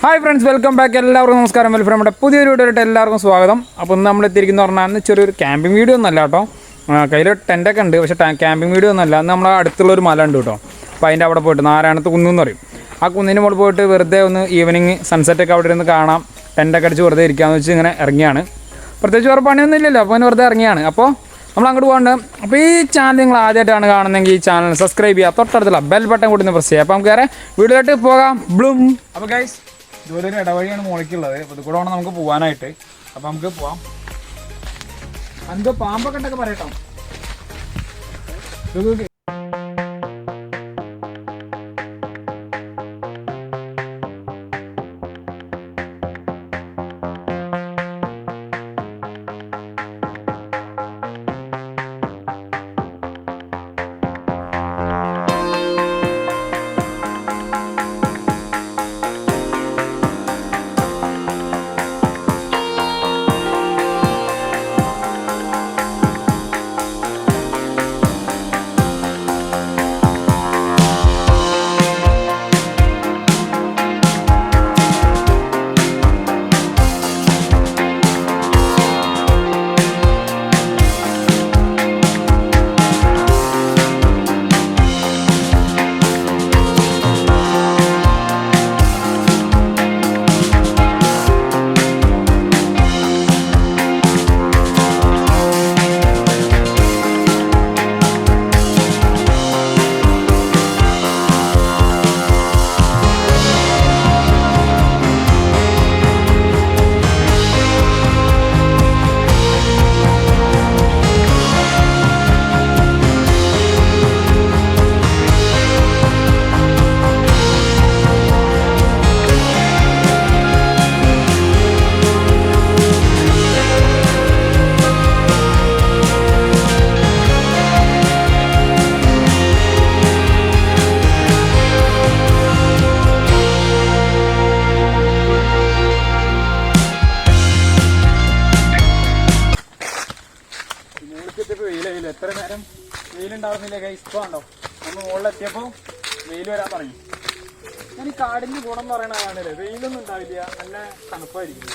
Hi friends, welcome back. എല്ലാവർക്കും നമസ്കാരം. വെൽഫ്രം നമ്മുടെ പുതിയൊരു വീഡിയോയിലോട്ട് എല്ലാവർക്കും സ്വാഗതം. അപ്പോൾ ഇന്ന് നമ്മൾ എത്തിയിരിക്കുന്ന പറഞ്ഞാൽ ചെറിയൊരു ക്യാമ്പിംഗ് വീഡിയോ ഒന്നല്ല കേട്ടോ. കയ്യിൽ ടെൻ്റൊക്കെ ഉണ്ട്, പക്ഷേ ക്യാമ്പിംഗ് വീഡിയോ ഒന്നല്ല. അന്ന് നമ്മളെ അടുത്തുള്ളൊരു മല ഉണ്ട് കേട്ടോ. അപ്പോൾ അതിൻ്റെ അവിടെ പോയിട്ട് നാരായണത്ത് കുന്നെന്ന് പറയും. ആ കുന്നിന് മുകളിൽ പോയിട്ട് വെറുതെ ഒന്ന് ഈവനിങ് സൺസെറ്റൊക്കെ അവിടെ ഇരുന്ന് കാണാം, ടെൻ്റൊക്കെ അടിച്ച് വെറുതെ ഇരിക്കാമെന്ന് വെച്ച് ഇങ്ങനെ ഇറങ്ങിയാണ്. പ്രത്യേകിച്ച് വേറെ പണിയൊന്നും ഇല്ലല്ലോ, അപ്പോൾ അതിന് വെറുതെ ഇറങ്ങിയാണ്. അപ്പോൾ നമ്മൾ അങ്ങോട്ട് പോകേണ്ട. അപ്പോൾ ഈ ചാനൽ നിങ്ങൾ ആദ്യമായിട്ടാണ് കാണുന്നതെങ്കിൽ ഈ ചാനൽ സബ്സ്ക്രൈബ് ചെയ്യുക, തൊട്ടടുത്തുള്ള ബെൽ ബട്ടൺ കൂടി ഒന്ന് പ്രസ് ചെയ്യുക. അപ്പോൾ നമുക്ക് വേറെ വീഡിയോയിലോട്ട് പോകാം. ബ്ലൂം. അപ്പോൾ ഗൈസ്, ഇതുപോലെ ഒരു ഇടവഴിയാണ് മുകളിലേക്കുള്ളത്. അപ്പോൾ ഇത് കൂടെ വേണം നമുക്ക് പോകാനായിട്ട്. അപ്പോൾ നമുക്ക് പോവാം. എന്തോ പാമ്പൊക്കെ ഉണ്ടൊക്കെ പറയട്ടോ. എത്ര നേരം വെയിലുണ്ടാവുന്നില്ല ഗൈസ്. ഇപ്പോൾ ഉണ്ടോ നമ്മൾ മുകളിലെത്തിയപ്പോൾ വെയിൽ വരാൻ തുടങ്ങി. ഞാൻ ഈ കാടിൻ്റെ ഗുണം എന്ന് പറയണ കാണില്ലേ, വെയിലൊന്നും ഉണ്ടാവില്ല, നല്ല തണുപ്പായിരിക്കും.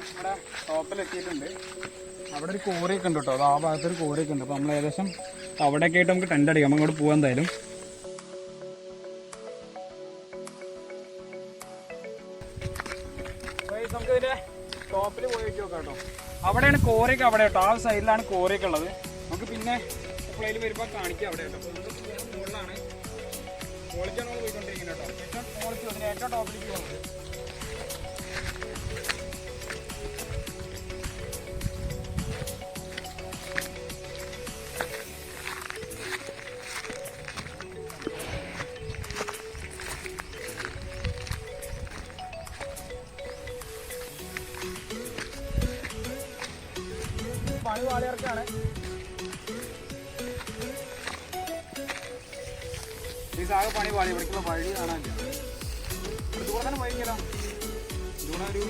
നമ്മുടെ ടോപ്പിലെത്തിയിട്ടുണ്ട്. അവിടെ ഒരു കോറിയൊക്കെ ഉണ്ട് കേട്ടോ. അത് ആ ഭാഗത്തൊരു കോറിയൊക്കെ ഉണ്ട്. അപ്പോൾ നമ്മൾ ഏകദേശം അവിടെയൊക്കെ ആയിട്ട് നമുക്ക് ടെൻ്റ് അടിക്കാം. നമുക്ക് പോകാൻ എന്തായാലും നമുക്ക് ഇതിൻ്റെ ടോപ്പിൽ പോയി വെച്ച് നോക്കാം കേട്ടോ. അവിടെയാണ് കോറിയൊക്കെ, അവിടെ കേട്ടോ. ആ സൈഡിലാണ് കോറിയൊക്കെ ഉള്ളത്. നമുക്ക് പിന്നെ പ്ലെയിൽ വരുമ്പോൾ കാണിക്കാം അവിടെ കേട്ടോ. മുകളിലാണ് ക്വാളിറ്റിയാണ് നമ്മൾ പോയിക്കൊണ്ടിരിക്കുന്നത് കേട്ടോ. ഏറ്റവും ക്വാളിറ്റി അതിന് ഏറ്റവും ടോപ്പിലേക്ക് പോകുന്നത്. പണി വാളിയർക്കാണ്. ഈ സാഗ് പണി വാളി ഇവിടേക്കുള്ള വഴി കാണാനില്ല. ദൂരെ തന്നെ പോയിക്കല്ലോ. ദൂരെ ഒരു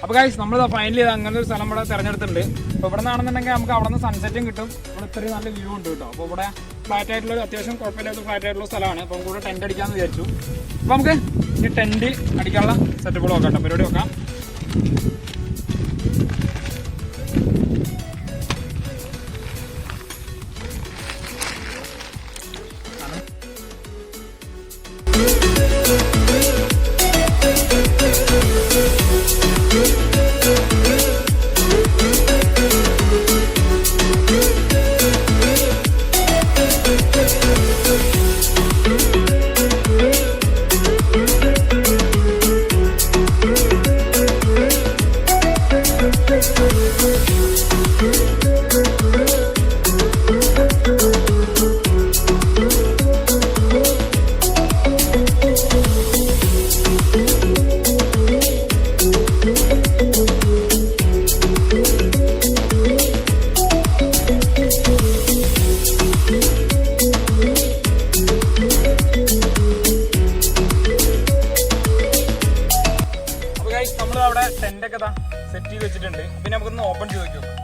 അപ്പോൾ ഗൈസ് നമ്മൾ ഫൈനലി ചെയ്ത് അങ്ങനെ ഒരു സ്ഥലം ഇവിടെ തിരഞ്ഞെടുത്തിട്ടുണ്ട്. അപ്പോൾ ഇവിടെ നിന്നാണെന്നുണ്ടെങ്കിൽ നമുക്ക് അവിടെ നിന്ന് സൺസെറ്റും കിട്ടും. ഇവിടെ ഇത്രയും നല്ല വ്യൂ ഉണ്ട് കേട്ടോ. അപ്പോൾ ഇവിടെ ഫ്ലാറ്റ് ആയിട്ടുള്ള അത്യാവശ്യം കുഴപ്പമില്ലാത്ത ഫ്ലാറ്റ് ആയിട്ടുള്ള സ്ഥലമാണ്. അപ്പോൾ നമുക്ക് ഇവിടെ ടെൻറ്റ് അടിക്കാമെന്ന് വിചാരിച്ചു. അപ്പോൾ നമുക്ക് ഈ ടെൻറ്റ് അടിക്കാനുള്ള സെറ്റപ്പുകൾ നോക്കാം കേട്ടോ, പരിപാടി നോക്കാം. നമ്മളവിടെ ടെൻ്റൊക്കെ സെറ്റ് ചെയ്ത് വെച്ചിട്ടുണ്ട്. പിന്നെ നമുക്കൊന്ന് ഓപ്പൺ ചെയ്ത് നോക്കി നോക്കാം.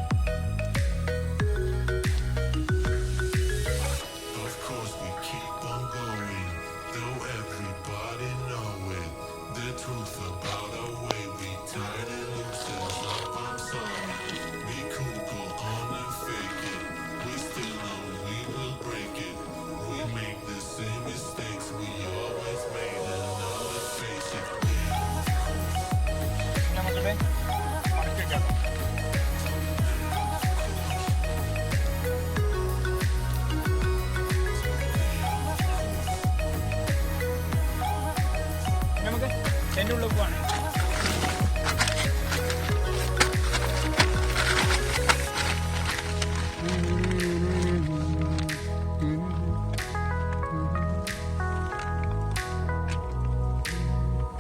എൻ്റെ ഉള്ളിൽ പോവാണ്.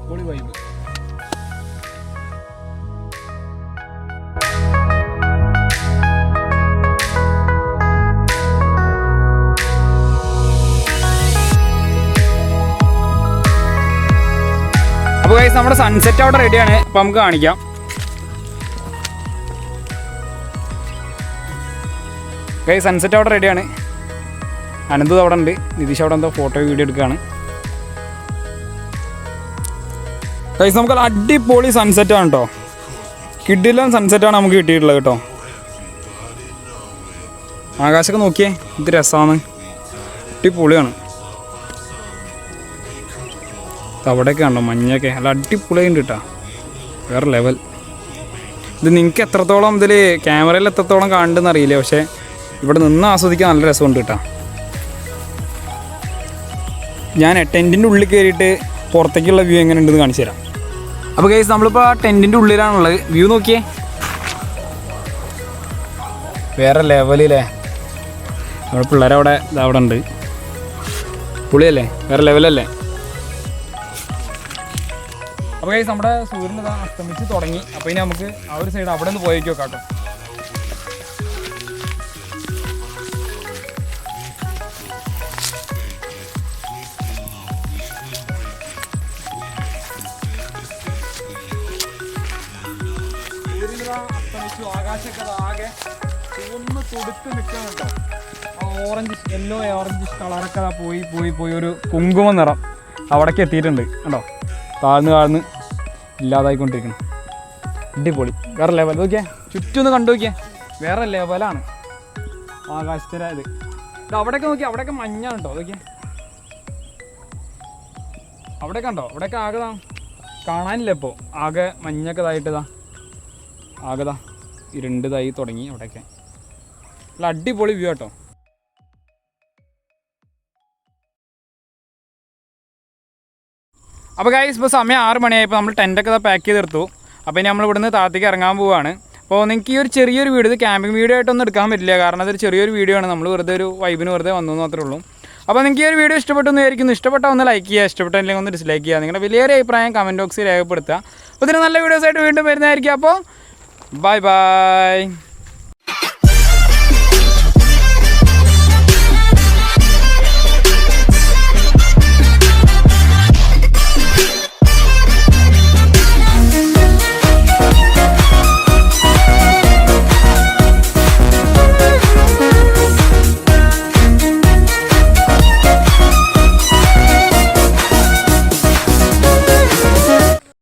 പൊളി വൈബ്. അപ്പോൾ ഗൈസ് നമ്മുടെ സൺസെറ്റ് അവിടെ റെഡിയാണ്. അപ്പോൾ നമുക്ക് കാണിക്കാം. ഗൈസ് സൺസെറ്റ് അവിടെ റെഡിയാണ്. അനന്ത് അവിടെ ഉണ്ട്, നിതീഷ് അവിടെ എന്തോ ഫോട്ടോ വീഡിയോ എടുക്കുകയാണ്. ഗൈസ് നമുക്ക് അടിപൊളി സൺസെറ്റാണ് കേട്ടോ. കിഡിലും സൺസെറ്റാണ് നമുക്ക് കിട്ടിയിട്ടുള്ളത് കേട്ടോ. ആകാശമൊക്കെ നോക്കിയേ, ഇത് രസമാണ്, അടിപൊളിയാണ്. അവിടെയൊക്കെ ഉണ്ടോ മഞ്ഞൊക്കെ, നല്ല അടിപൊളിയുണ്ട് കേട്ടോ, വേറെ ലെവൽ. ഇത് നിങ്ങൾക്ക് എത്രത്തോളം ഇതിൽ ക്യാമറയിൽ എത്രത്തോളം കാണുന്നുണ്ടെന്ന് അറിയില്ല, പക്ഷേ ഇവിടെ നിന്ന് ആസ്വദിക്കാൻ നല്ല രസമുണ്ട് കേട്ടോ. ഞാൻ ടെൻറ്റിൻ്റെ ഉള്ളിൽ കയറിയിട്ട് പുറത്തേക്കുള്ള വ്യൂ എങ്ങനെ ഉണ്ടെന്ന് കാണിച്ചു തരാം. അപ്പോൾ ഗൈസ് നമ്മളിപ്പോൾ ആ ടെൻറ്റിൻ്റെ ഉള്ളിലാണുള്ളത്. വ്യൂ നോക്കിയേ, വേറെ ലെവലില്ലേ. നമ്മുടെ പിള്ളേരവിടെ ഇതവിടെ ഉണ്ട്, പുളിയല്ലേ, വേറെ ലെവലല്ലേ. അപ്പോൾ ഗൈസ് നമ്മുടെ സൂര്യൻ അസ്തമിച്ച് തുടങ്ങി. അപ്പോൾ ഇനി നമുക്ക് ആ ഒരു സൈഡ് അവിടെ നിന്ന് പോയി നോക്കാം കേട്ടോ. അസ്തമിച്ചു, ആകാശമൊക്കെ ആകെ ഒന്ന് തുടുത്ത് നിൽക്കുന്നുണ്ടോ. ഓറഞ്ച് യെല്ലോ ഓറഞ്ച് കളറൊക്കെ പോയി പോയി പോയി ഒരു കുങ്കുമ നിറം അവിടേക്ക് എത്തിയിട്ടുണ്ട് കേട്ടോ. താഴ്ന്ന് ഇല്ലാതായിക്കൊണ്ടിരിക്കണം. അടിപൊളി, വേറെ ലെവൽ. നോക്കിയേ ചുറ്റൊന്ന് കണ്ടു നോക്കിയേ, വേറെ ലെവലാണ് ആകാശത്തിൻ്റെ ഇത്. അവിടെയൊക്കെ നോക്കിയാൽ അവിടെയൊക്കെ മഞ്ഞാണ് കേട്ടോ. നോക്കിയേ അവിടെയൊക്കെ ഉണ്ടോ, അവിടെയൊക്കെ ആകെ കാണാനില്ല ഇപ്പോൾ, ആകെ മഞ്ഞൊക്കെ ഇതായിട്ടതാ, ആകെതാ ഇരുണ്ടതായി തുടങ്ങി അവിടെയൊക്കെ. നല്ല അടിപൊളി വ്യൂ കേട്ടോ. അപ്പോൾ ഗൈസ് ഇപ്പോൾ സമയം 6 മണിയായപ്പോൾ നമ്മൾ ടെൻറ്റൊക്കെ പാക്ക് ചെയ്തെടുത്തു. അപ്പോൾ ഇനി നമ്മൾ ഇവിടുന്ന് താഴത്തേക്ക് ഇറങ്ങാൻ പോവുകയാണ്. അപ്പോൾ നിങ്ങൾക്ക് ഈ ഒരു ചെറിയൊരു വീഡിയോ, ഇത് ക്യാമ്പിംഗ് വീഡിയോ ആയിട്ടൊന്നും എടുക്കാൻ പറ്റില്ല, കാരണം അതൊരു ചെറിയൊരു വീഡിയോ ആണ്. നമ്മൾ വെറുതെ ഒരു വൈബിന് വെറുതെ വന്നു മാത്രമേ ഉള്ളൂ. അപ്പോൾ നിങ്ങൾക്ക് ഈ ഒരു വീഡിയോ ഇഷ്ടപ്പെട്ടെന്ന് വിചാരിക്കുന്നു. ഇഷ്ടപ്പെട്ടാൽ ഒന്ന് ലൈക്ക് ചെയ്യുക, ഇഷ്ടപ്പെട്ടില്ലെങ്കിൽ ഒന്ന് ഡിസ്ലൈക്ക് ചെയ്യുക. നിങ്ങളുടെ വലിയൊരു അഭിപ്രായം കമൻറ്റ് ബോക്സിൽ രേഖപ്പെടുത്തുക. അപ്പോൾ ഇതിന് നല്ല വീഡിയോസായിട്ട് വീണ്ടും വരുന്നതായിരിക്കും. അപ്പോൾ ബൈ ബൈ.